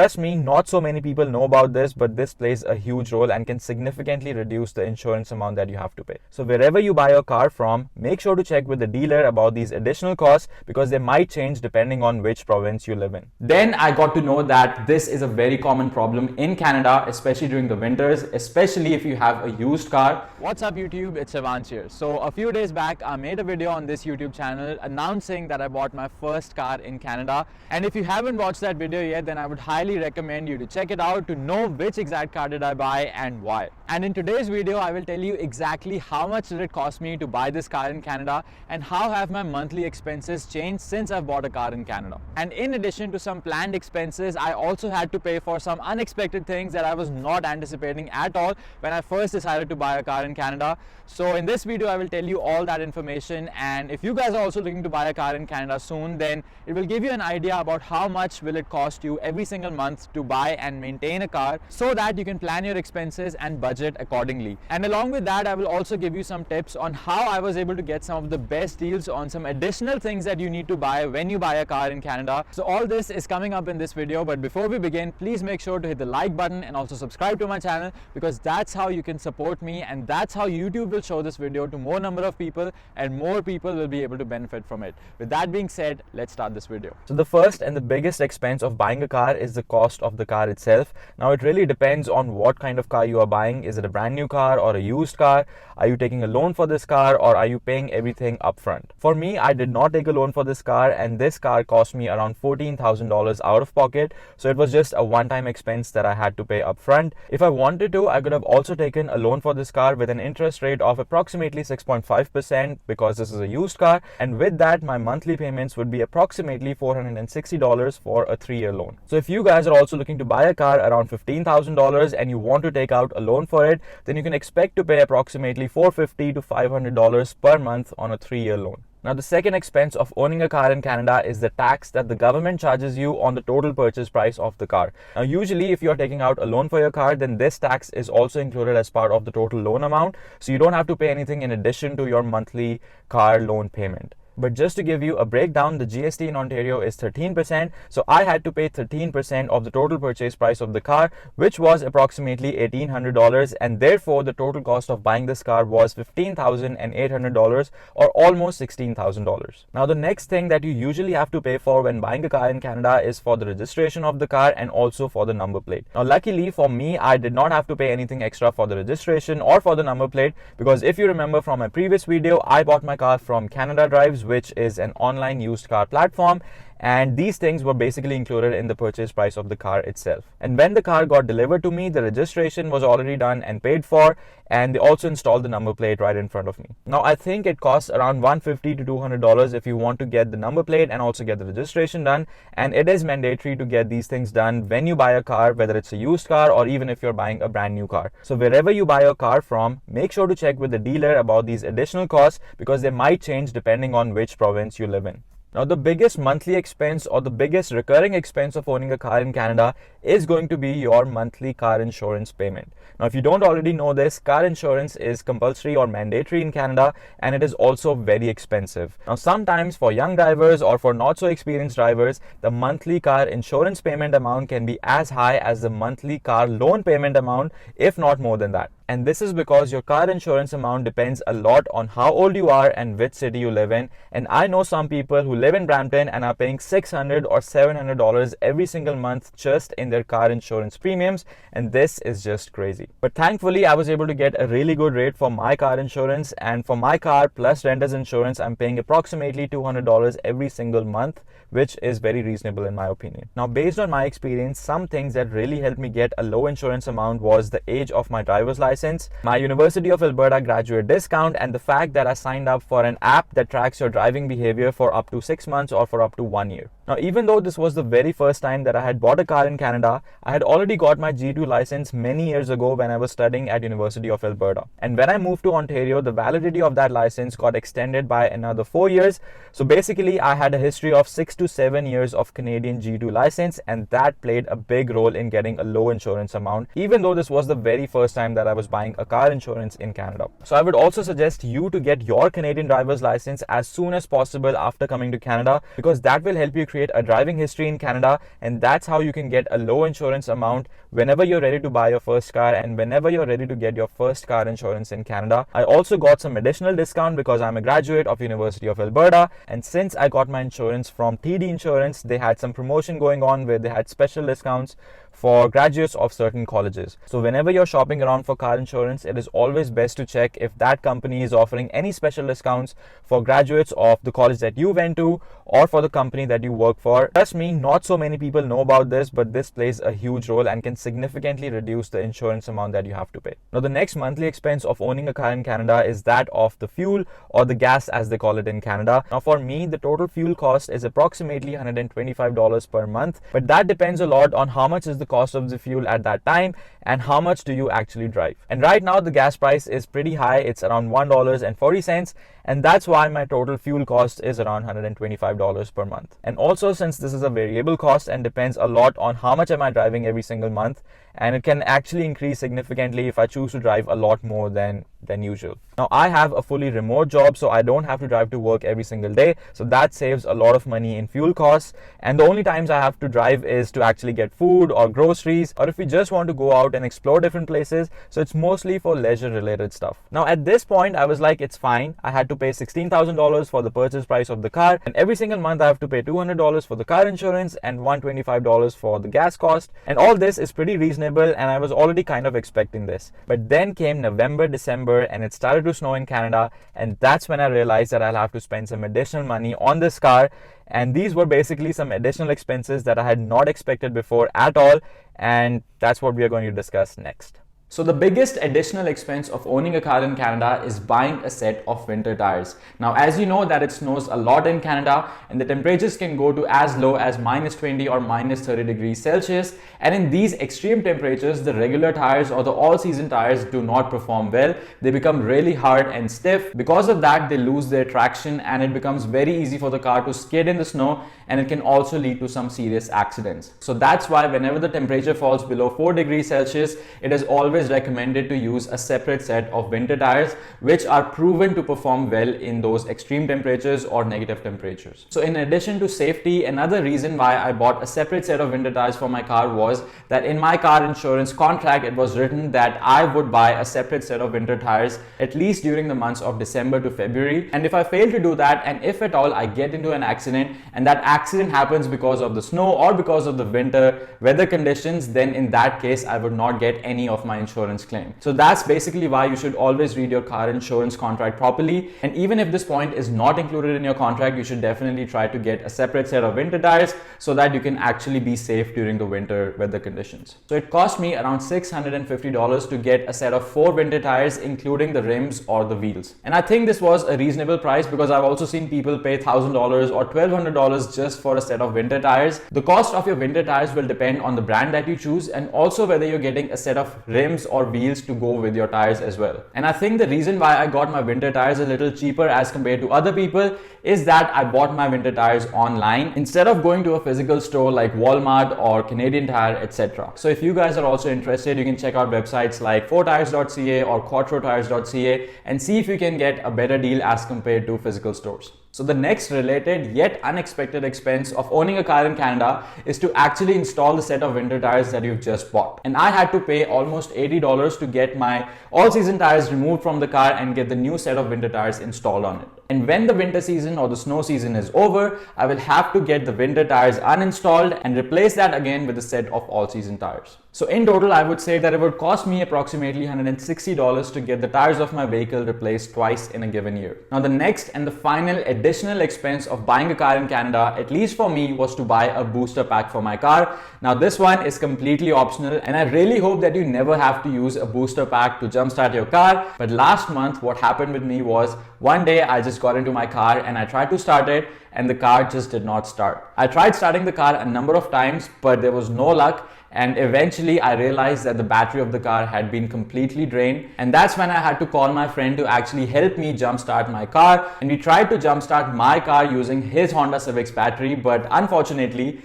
Trust me, not so many people know about this, but this plays a huge role and can significantly reduce the insurance amount that you have to pay. So wherever you buy your car from, make sure to check with the dealer about these additional costs because they might change depending on which province you live in. Then I got to know that this is a very common problem in Canada, especially during the winters, especially if you have a used car. What's up YouTube, it's Shivansh here. So a few days back I made a video on this YouTube channel announcing that I bought my first car in Canada, and if you haven't watched that video yet, then I would highly recommend you to check it out to know which exact car did I buy and why. And in today's video I will tell you exactly how much did it cost me to buy this car in Canada and how have my monthly expenses changed since I've bought a car in Canada. And in addition to some planned expenses, I also had to pay for some unexpected things that I was not anticipating at all when I first decided to buy a car in Canada. So in this video I will tell you all that information, and if you guys are also looking to buy a car in Canada soon, then it will give you an idea about how much will it cost you every single month to buy and maintain a car so that you can plan your expenses and budget accordingly. And along with that I will also give you some tips on how I was able to get some of the best deals on some additional things that you need to buy when you buy a car in Canada. So all this is coming up in this video, but before we begin, please make sure to hit the like button and also subscribe to my channel, because that's how you can support me and that's how YouTube will show this video to more number of people and more people will be able to benefit from it. With that being said, let's start this video. So the first and the biggest expense of buying a car is the cost of the car itself. Now it really depends on what kind of car you are buying. Is it a brand new car or a used car? Are you taking a loan for this car or are you paying everything upfront? For me, I did not take a loan for this car, and this car cost me around $14,000 out of pocket. So it was just a one-time expense that I had to pay upfront. If I wanted to, I could have also taken a loan for this car with an interest rate of approximately 6.5% because this is a used car, and with that my monthly payments would be approximately $460 for a 3-year loan. So if you guys are also looking to buy a car around $15,000 and you want to take out a loan for it, then you can expect to pay approximately $450 to $500 per month on a 3-year loan. Now the second expense of owning a car in Canada is the tax that the government charges you on the total purchase price of the car. Now usually if you're taking out a loan for your car, then this tax is also included as part of the total loan amount, so you don't have to pay anything in addition to your monthly car loan payment. But just to give you a breakdown, the GST in Ontario is 13%, so I had to pay 13% of the total purchase price of the car, which was approximately $1,800, and therefore the total cost of buying this car was $15,800 or almost $16,000. Now the next thing that you usually have to pay for when buying a car in Canada is for the registration of the car and also for the number plate. Now luckily for me, I did not have to pay anything extra for the registration or for the number plate, because if you remember from my previous video, I bought my car from Canada Drives, which is an online used car platform, and these things were basically included in the purchase price of the car itself. And when the car got delivered to me, the registration was already done and paid for, and they also installed the number plate right in front of me. Now I think it costs around $150 to $200 if you want to get the number plate and also get the registration done, and it is mandatory to get these things done when you buy a car, whether it's a used car or even if you're buying a brand new car. So wherever you buy your car from, make sure to check with the dealer about these additional costs because they might change depending on which province you live in. Now the biggest monthly expense or the biggest recurring expense of owning a car in Canada is going to be your monthly car insurance payment. Now if you don't already know this, car insurance is compulsory or mandatory in Canada, and it is also very expensive. Now sometimes for young drivers or for not so experienced drivers, the monthly car insurance payment amount can be as high as the monthly car loan payment amount, if not more than that. And this is because your car insurance amount depends a lot on how old you are and which city you live in. And I know some people who live in Brampton and are paying $600 or $700 every single month just in their car insurance premiums, and this is just crazy. But thankfully I was able to get a really good rate for my car insurance, and for my car plus renter's insurance I'm paying approximately $200 every single month, which is very reasonable in my opinion. Now based on my experience, some things that really helped me get a low insurance amount was the age of my driver's license, my University of Alberta graduate discount, and the fact that I signed up for an app that tracks your driving behavior for up to 6 months or for up to 1 year. Now even though this was the very first time that I had bought a car in Canada, I had already got my G2 license many years ago when I was studying at University of Alberta. And when I moved to Ontario, the validity of that license got extended by another 4 years. So basically I had a history of 6 to 7 years of Canadian G2 license, and that played a big role in getting a low insurance amount, even though this was the very first time that I was buying a car insurance in Canada. So I would also suggest you to get your Canadian driver's license as soon as possible after coming to Canada, because that will help you create a driving history in Canada, and that's how you can get a low insurance amount whenever you're ready to buy your first car and whenever you're ready to get your first car insurance in Canada. I also got some additional discount because I'm a graduate of University of Alberta, and since I got my insurance from TD Insurance, they had some promotion going on where they had special discounts for graduates of certain colleges. So whenever you're shopping around for car insurance, it is always best to check if that company is offering any special discounts for graduates of the college that you went to or for the company that you work for. Trust me, not so many people know about this, but this plays a huge role and can significantly reduce the insurance amount that you have to pay. Now, the next monthly expense of owning a car in Canada is that of the fuel, or the gas as they call it in Canada. Now, for me, the total fuel cost is approximately $125 per month, but that depends a lot on how much is the cost of the fuel at that time and how much do you actually drive. And right now the gas price is pretty high. It's around $1.40, and that's why my total fuel cost is around $125 per month. And also, since this is a variable cost and depends a lot on how much am I driving every single month, and it can actually increase significantly if I choose to drive a lot more than usual. Now, I have a fully remote job, so I don't have to drive to work every single day, so that saves a lot of money in fuel costs. And the only times I have to drive is to actually get food or groceries, or if we just want to go out and explore different places. So it's mostly for leisure related stuff. Now, at this point I was like, it's fine. I had to pay $16,000 for the purchase price of the car, and every single month I have to pay $200 for the car insurance and $125 for the gas cost, and all this is pretty reasonable, and I was already kind of expecting this. But then came November, December, and it started to snow in Canada, and that's when I realized that I'll have to spend some additional money on this car. And these were basically some additional expenses that I had not expected before at all, and that's what we are going to discuss next. So the biggest additional expense of owning a car in Canada is buying a set of winter tires. Now, as you know that it snows a lot in Canada, and the temperatures can go to as low as -20 or -30 degrees Celsius. And in these extreme temperatures, the regular tires or the all-season tires do not perform well. They become really hard and stiff. Because of that, they lose their traction, and it becomes very easy for the car to skid in the snow, and it can also lead to some serious accidents. So that's why whenever the temperature falls below 4 degrees Celsius, it is always recommended to use a separate set of winter tires, which are proven to perform well in those extreme temperatures or negative temperatures. So in addition to safety, another reason why I bought a separate set of winter tires for my car was that in my car insurance contract it was written that I would buy a separate set of winter tires at least during the months of December to February. And if I fail to do that, and if at all I get into an accident, and that accident happens because of the snow or because of the winter weather conditions, then in that case I would not get any of my insurance claim. So that's basically why you should always read your car insurance contract properly. And even if this point is not included in your contract, you should definitely try to get a separate set of winter tires so that you can actually be safe during the winter weather conditions. So it cost me around $650 to get a set of 4 winter tires, including the rims or the wheels. And I think this was a reasonable price, because I've also seen people pay $1,000 or $1,200 just for a set of winter tires. The cost of your winter tires will depend on the brand that you choose, and also whether you're getting a set of rims or wheels to go with your tires as well. And I think the reason why I got my winter tires a little cheaper as compared to other people is that I bought my winter tires online instead of going to a physical store like Walmart or Canadian Tire, etc. So if you guys are also interested, you can check out websites like 4tires.ca or quattrotires.ca and see if you can get a better deal as compared to physical stores. So the next related yet unexpected expense of owning a car in Canada is to actually install the set of winter tires that you've just bought. And I had to pay almost $80 to get my all-season tires removed from the car and get the new set of winter tires installed on it. And when the winter season or the snow season is over, I will have to get the winter tires uninstalled and replace that again with a set of all-season tires. So in total, I would say that it would cost me approximately $160 to get the tires of my vehicle replaced twice in a given year. Now, the next and the final additional expense of buying a car in Canada, at least for me, was to buy a booster pack for my car. Now, this one is completely optional, and I really hope that you never have to use a booster pack to jumpstart your car. But last month, what happened with me was one day I just got into my car and I tried to start it, and the car just did not start. I tried starting the car a number of times, but there was no luck. And eventually I realized that the battery of the car had been completely drained, and that's when I had to call my friend to actually help me jumpstart my car. And we tried to jumpstart my car using his Honda Civic's battery, but unfortunately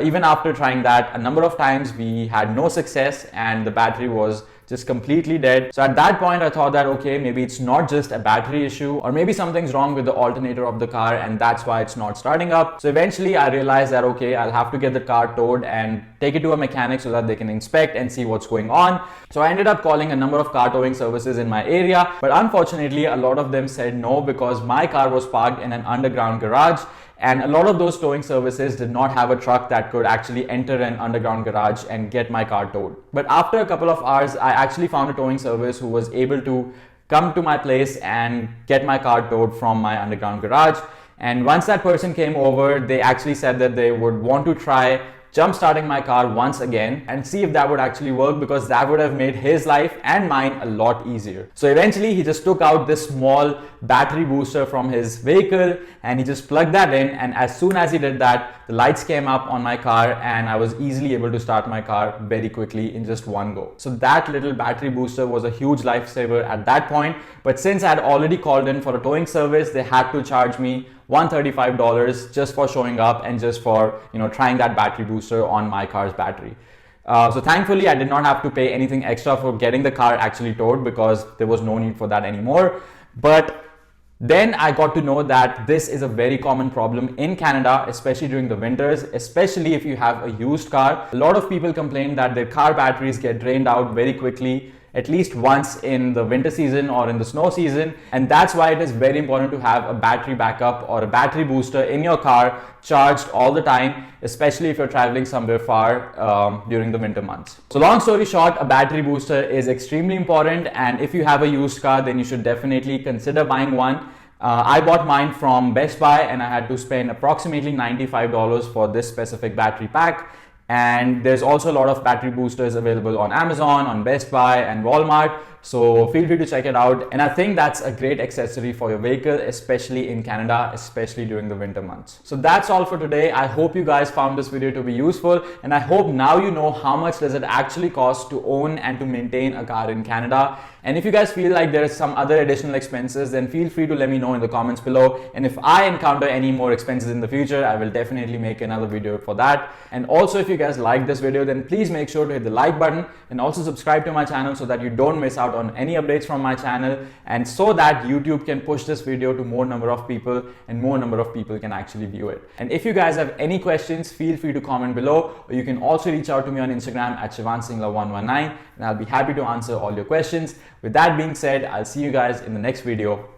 even after trying that a number of times, we had no success and the battery was just completely dead. So at that point I thought that okay, maybe it's not just a battery issue, or maybe something's wrong with the alternator of the car and that's why it's not starting up. So eventually I realized that okay, I'll have to get the car towed and take it to a mechanic so that they can inspect and see what's going on. So I ended up calling a number of car towing services in my area, but unfortunately a lot of them said no because my car was parked in an underground garage, and a lot of those towing services did not have a truck that could actually enter an underground garage and get my car towed. But after a couple of hours, I actually found a towing service who was able to come to my place and get my car towed from my underground garage. And once that person came over, they actually said that they would want to try jump starting my car once again and see if that would actually work, because that would have made his life and mine a lot easier. So eventually he just took out this small battery booster from his vehicle and he just plugged that in, and as soon as he did that, the lights came up on my car and I was easily able to start my car very quickly in just one go. So that little battery booster was a huge lifesaver at that point. But since I had already called in for a towing service, they had to charge me $135 just for showing up and just for trying that battery booster on my car's battery. So thankfully I did not have to pay anything extra for getting the car actually towed, because there was no need for that anymore. But then I got to know that this is a very common problem in Canada, especially during the winters, especially if you have a used car. A lot of people complain that their car batteries get drained out very quickly, at least once in the winter season or in the snow season. And that's why it is very important to have a battery backup or a battery booster in your car charged all the time, especially if you're traveling somewhere far during the winter months. So long story short, a battery booster is extremely important, and if you have a used car, then you should definitely consider buying one. I bought mine from Best Buy and I had to spend approximately $95 for this specific battery pack. And there's also a lot of battery boosters available on Amazon, on Best Buy and Walmart. So feel free to check it out. And I think that's a great accessory for your vehicle, especially in Canada, especially during the winter months. So that's all for today. I hope you guys found this video to be useful, and I hope now you know how much does it actually cost to own and to maintain a car in Canada. And if you guys feel like there is some other additional expenses, then feel free to let me know in the comments below. And if I encounter any more expenses in the future, I will definitely make another video for that. And also, if you guys like this video, then please make sure to hit the like button and also subscribe to my channel so that you don't miss out on any updates from my channel, and so that YouTube can push this video to more number of people and more number of people can actually view it. And if you guys have any questions, feel free to comment below, or you can also reach out to me on Instagram at Singla119, and I'll be happy to answer all your questions. With that being said, I'll see you guys in the next video.